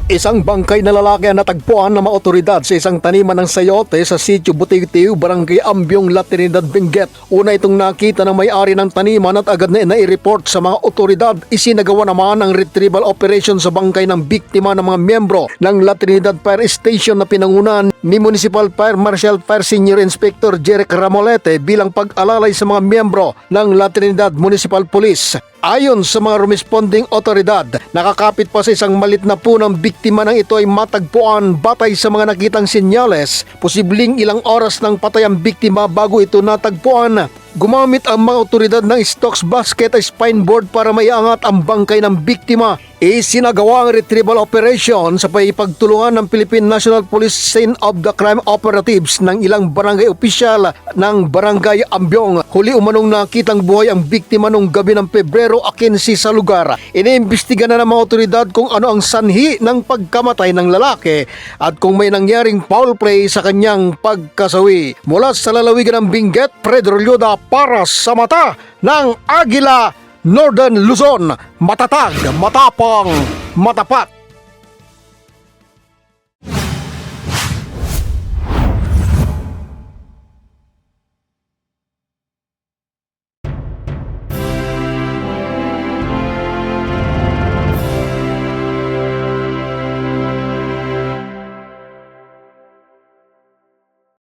Isang bangkay na lalaki ang natagpuan ng mga otoridad sa isang taniman ng sayote sa sitio Butiw, Barangay Ambyong, La Trinidad, Benguet. Una itong nakita ng may-ari ng taniman at agad na nai-report sa mga otoridad. Isinagawa naman ang retrieval operation sa bangkay ng biktima ng mga miyembro ng La Trinidad Fire Station na pinangunahan ni Municipal Fire Marshal Fire Senior Inspector Jeric Ramolete bilang pag-alalay sa mga miyembro ng La Trinidad Municipal Police. Ayon sa mga responding otoridad, nakakapit pa sa isang malit na punang biktima ng ito ay matagpuan batay sa mga nakitang senyales. Posibleng ilang oras ng patay ang biktima bago ito natagpuan. Gumamit ang mga otoridad ng stocks basket at spine board para maiangat ang bangkay ng biktima. Isinagawa ang retrieval operation sa paipagtulungan ng Philippine National Police Scene of the Crime Operatives ng ilang barangay opisyal ng Barangay Ambyong. Huli umanong nakitang buhay ang biktima nung gabi ng Pebrero 15 sa lugar. Iniimbestiga na ng mga otoridad kung ano ang sanhi ng pagkamatay ng lalaki at kung may nangyaring foul play sa kanyang pagkasawi. Mula sa lalawigan ng Benguet, Pedro Lyoda para sa mata ng Agila, Northern Luzon, matatag, matapang, matapat.